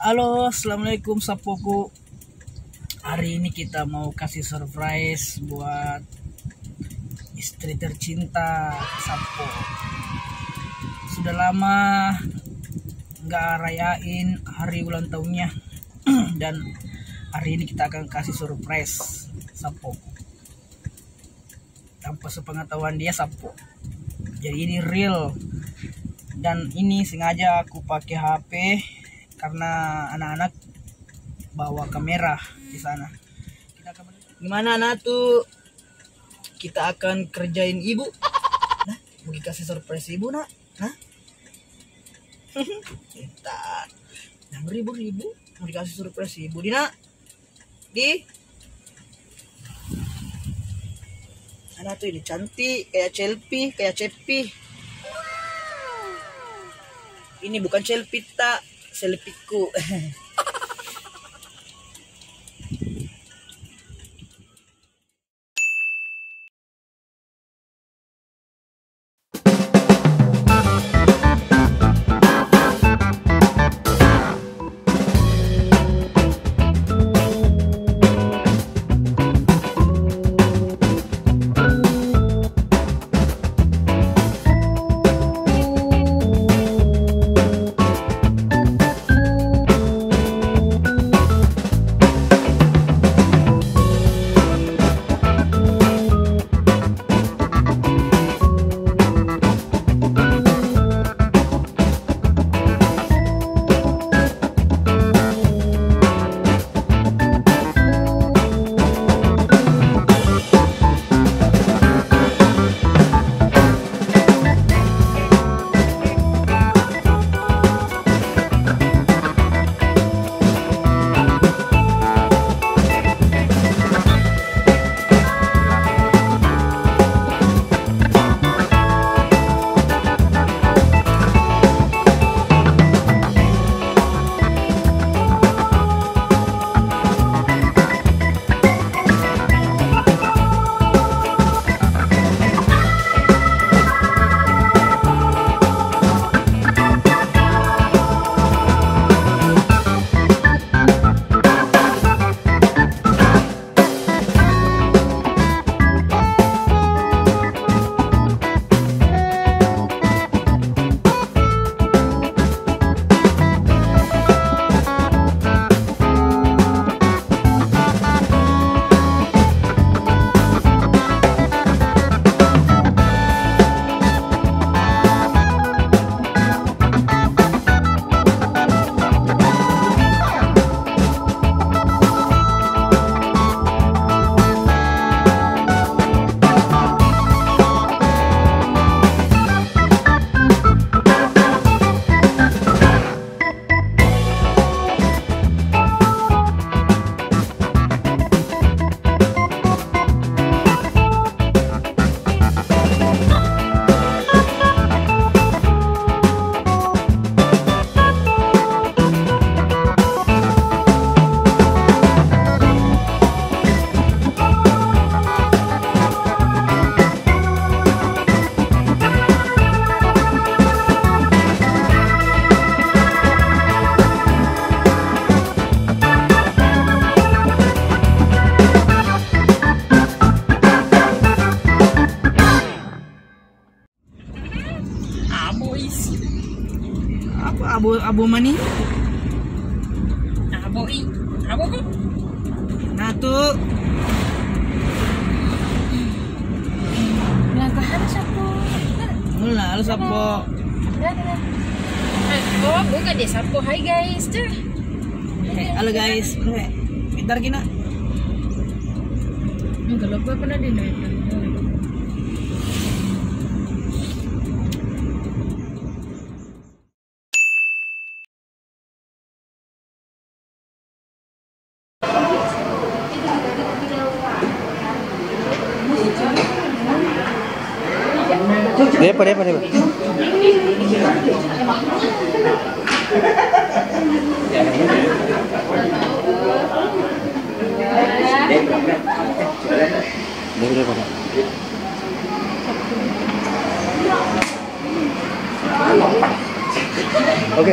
Halo, assalamualaikum Sapoku. Hari ini kita mau kasih surprise buat istri tercinta Sapo. Sudah lama nggak rayain hari ulang tahunnya dan hari ini kita akan kasih surprise Sapo. Tanpa sepengetahuan dia Sapo. Jadi ini real dan ini sengaja aku pakai HP karena anak-anak bawa kamera di sana. Gimana anak tuh? Kita akan kerjain ibu. Nah, mau dikasih surprise ibu nak? Nah, kita yang ribu mau dikasih surprise ibu Dina. Anak tuh ini cantik kayak Cepi. Ini bukan selfie tak, selfieku. Apa abu mani? Abo kok? Nah tuh. Langkahan Sapo. Mula lu Sapo. Oh, bukan deh Sapo. Hai guys. Halo guys. Bentar kina. Enggak lupa pernah di itu. Depa. Oke.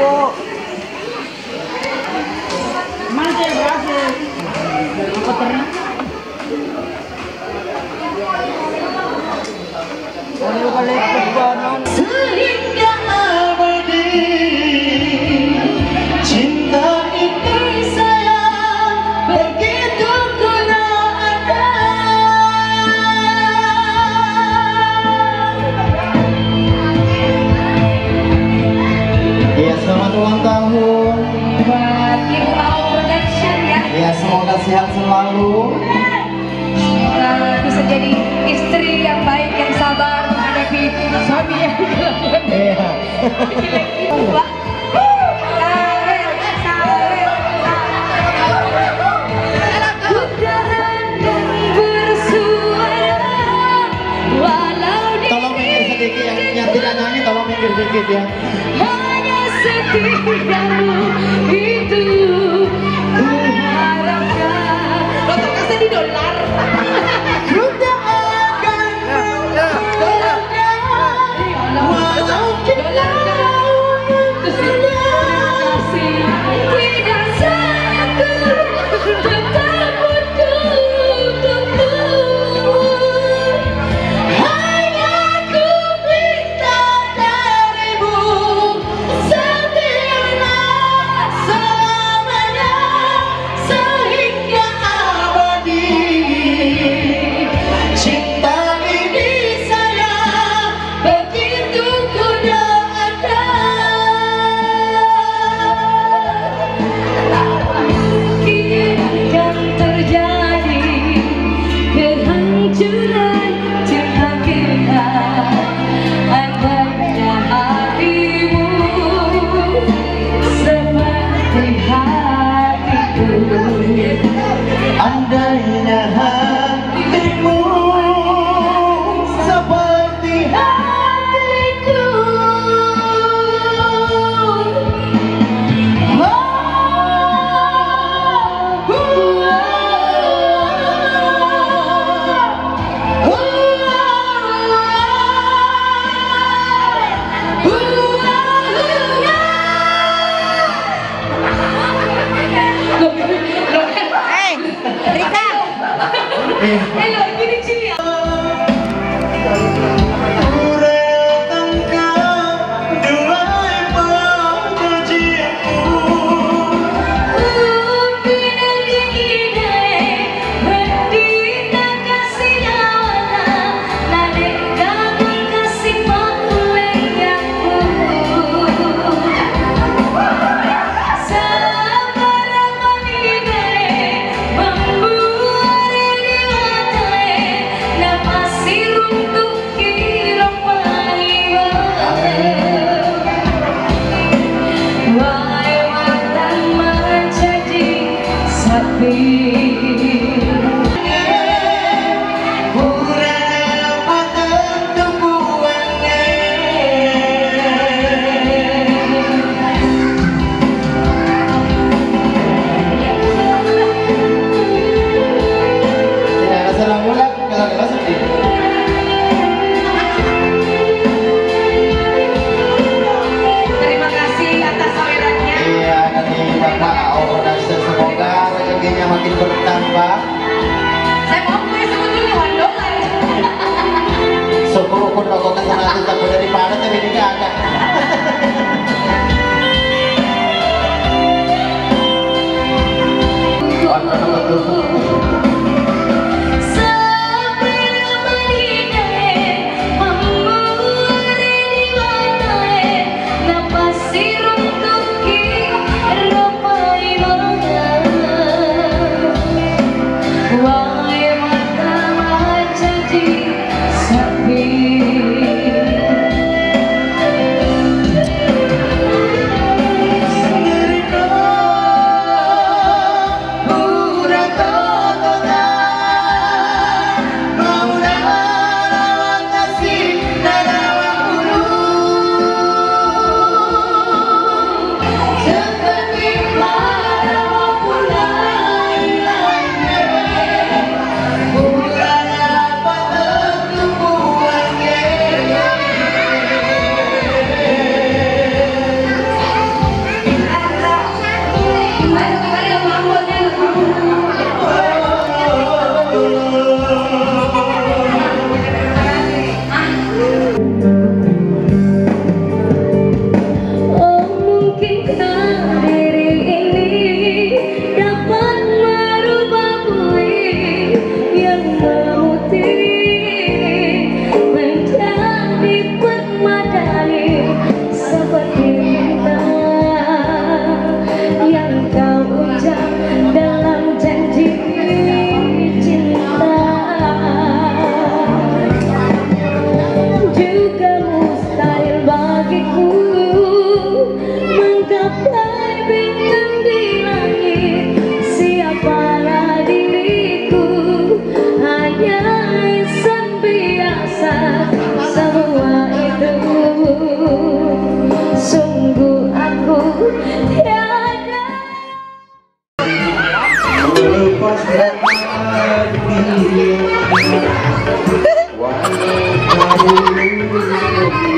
po. Mana saya berhasil? Apa ternyata? Kalau balik ke non. Sehingga abadi cinta itu sayang begitu kena ada. Ya selamat ulang tahun Buat Ibu Au Production ya. ya, semoga sehat selalu. Bisa jadi istri yang baik, yang sabar menghadapi suami yang Iya. Wah. Tolong minggir sedikit, yang tidak nyanyi tolong minggir sedikit ya. Hanya setidakmu itu kuharapkan. Lo tak kasih di dolar. Ku tak akan walau kita Kasih tidak satu tetap untukmu. hanya ku minta darimu setia selamanya sehingga abadi.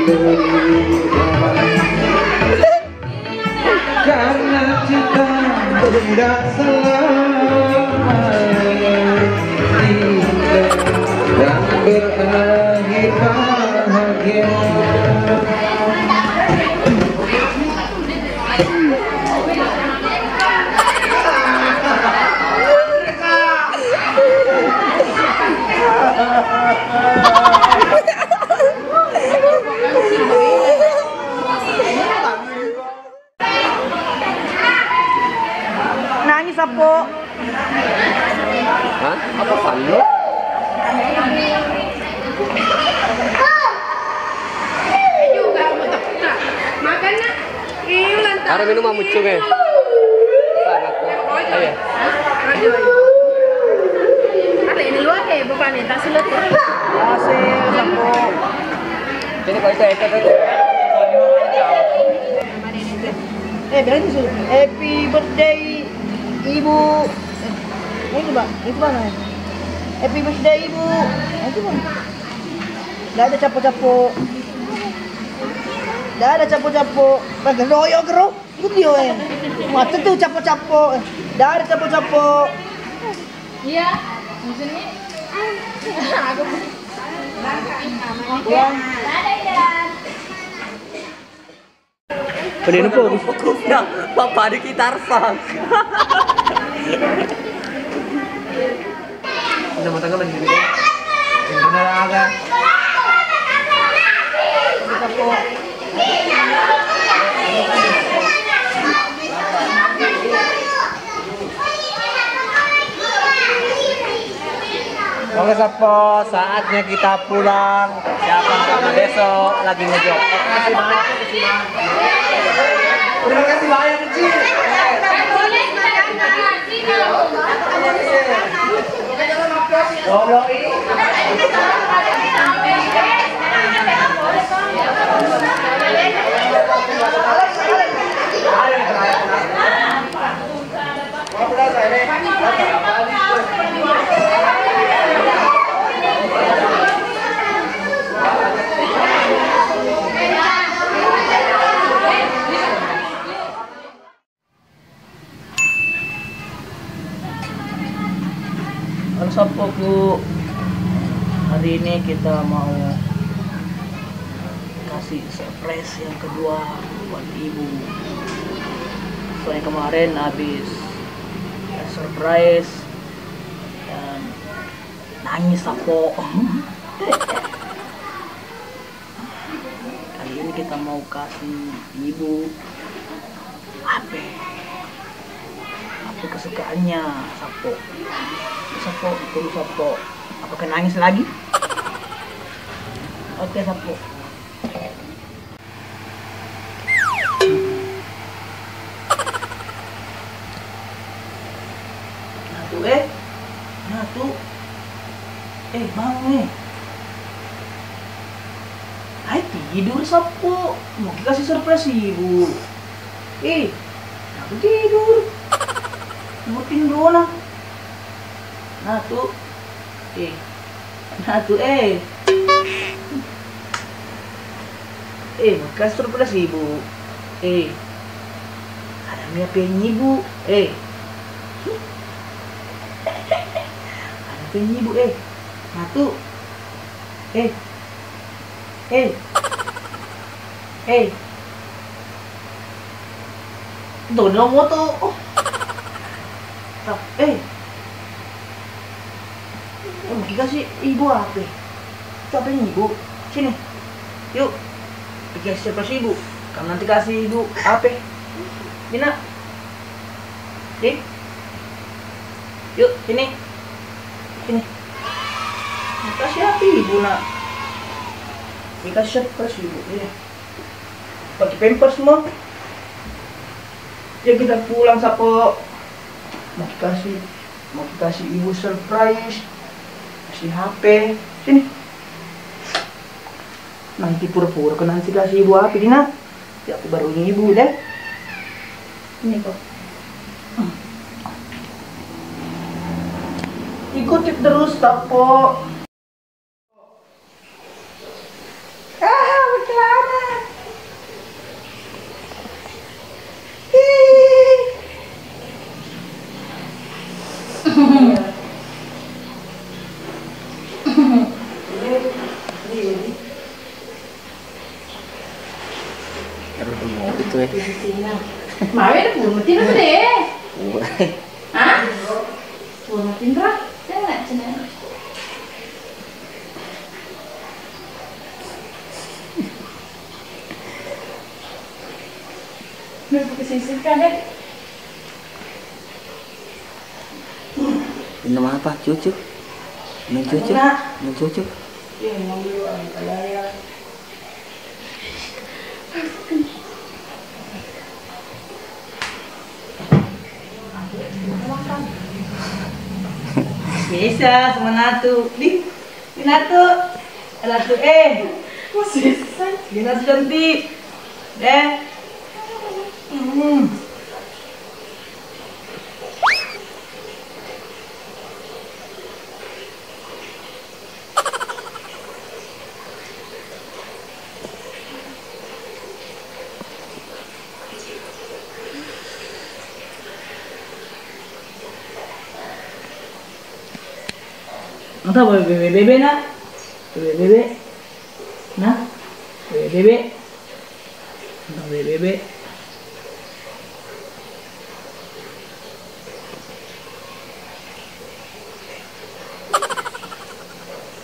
Karena cinta tidak selamanya indah dan berakhir bahagia. Nangis apa? Hah? Apa Fando? Ada minum amucu ke? Ayo. Ada ini luar ke bukan ini tas lu tuh. Hasil sapo. Jadi kalau itu. Bilang itu happy birthday ibu. Itu bang, itu mana? Happy birthday ibu. Itu bang. Gak ada capo-capo. Gak ada capo-capo. Bang royo gero. Video mata tuh capo-capo. Gak ada capo-capo. Iya. Di sini. Aku. Bang. Beli po, fokusnya Bapak di gitar funk. Udah mau tanggal lagi gitu. Yang benar agak. Oke Sapo, saatnya kita pulang. Siapa karena besok lagi ngejob. Terima kasih banyak kecil. Sapoku, hari ini kita mau kasih surprise yang kedua buat ibu. Soalnya kemarin habis surprise dan nangis Sapo. Kali ini kita mau kasih ibu HP kesukaannya Sapo. Sapo. Apakah nangis lagi? Oke Sapo. Natu. Bangun Hai tidur Sapo. Mau kasih surprise ibu. Aku tidur. Mau tidur lah. Natu, bekas surprise ibu. Ada mie penyi ibu. Ada penyi ibu. Natu, Dono mo to. Mau kasih ibu apa? Siapa ini ibu? Sini. Yuk. Kasih surprise ibu. Kamu nanti kasih ibu apa? Dina. Yuk, sini. Kasih apa ibu nak? Dikasih surprise ibu. Ya. Pakai pampers semua. Ya kita pulang Sapo. Mau kasih ibu surprise. Kasih HP. Sini. Nanti pura-pura ke nanti kasih ibu HP Dina. Ya aku baru ibu deh. Ini kok. Ikuti terus Sapo. Betul. Aduh, mau itu ya. Mau ada pun mati apa deh? Wah. Hah? Pun mati berapa? Jangan cina. Nak kesisihkan deh. Minum apa? Cucu? Minum cucu? Minum cucu? Biasa sama Natu. Di Natu. Natu Di Natu cantik. Deh. Mata bebe nak, bebe, nah, bebe, nah bebe.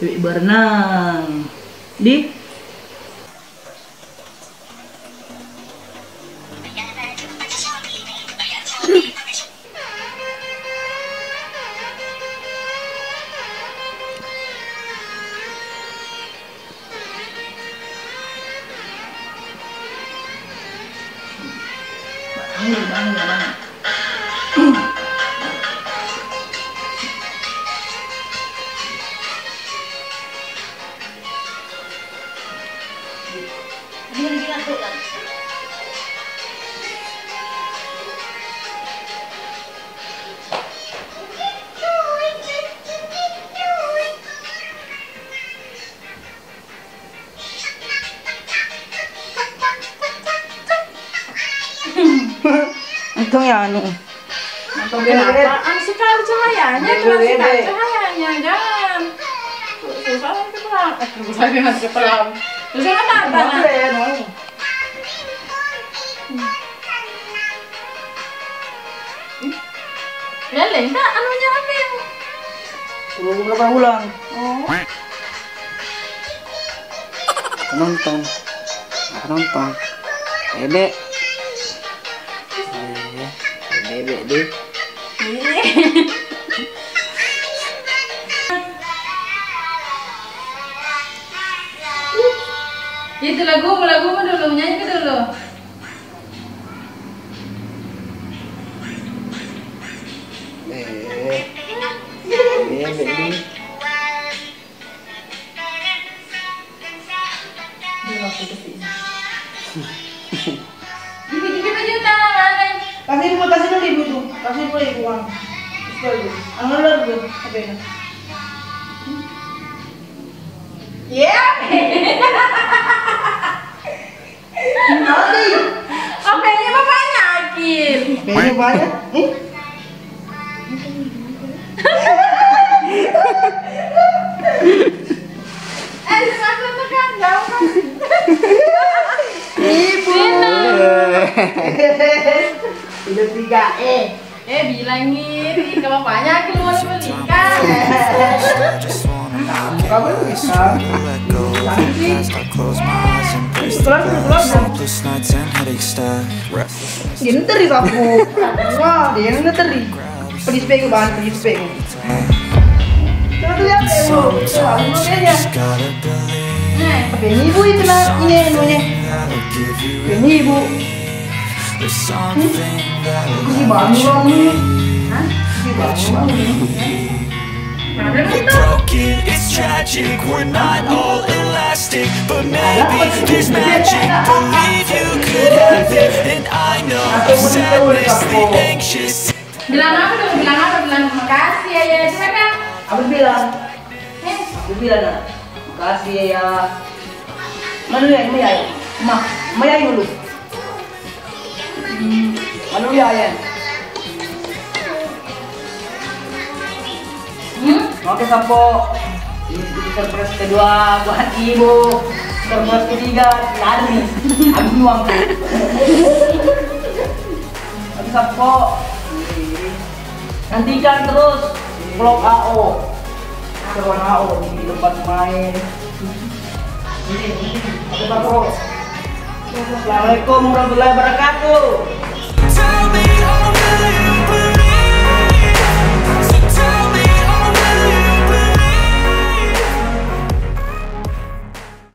Bebe berenang, di. Bangun. Untung ya anu. Apaan sekali cahayanya, cahayanya, jangan. Susah nanti kepelam. Susah nanti kepelam. Susah nanti Leleng tak anunya apa yang? Berapa ulang? Oh. Nonton. Bebe. Bebe deh. Itu lagu dulu, nyanyi dulu. Bebe deh. Gigi baju tangan. Kasih dulu ibu tuh, kasih dulu ibu uang. Anggur tuh, apa ini? Ya. Apa ini bapak yakin? Kayaknya banyak. Aku tekan jauh kan. Ibu. Udah 3 bilangin ke bapaknya keluar menikah. Dia teri sapu. Wah, dia teri. Pedis pegu bahan, pedis pegu. Coba lihat ibu, anunya. Ini ibu itu nah, ini anunya. Ini ibu. Ini bangun nih. Hah? Ini bangun nih. Broken, it's tragic, we're not all elastic, but maybe there's magic, believe you could have it, and I know sadness, the anxious. Bilang apa dong? Bilang makasih ya, gimana? Aku bilang, nak, makasih ya. Mana ya, Maya dulu. Mana ya? Oke Sampo, ini surprise kedua buat ibu. Surprise ketiga lari, habis uang tuh. Oke Sampo, nantikan terus vlog AO. Seruan AO di tempat main. Oke Sampo. Assalamualaikum warahmatullahi wabarakatuh.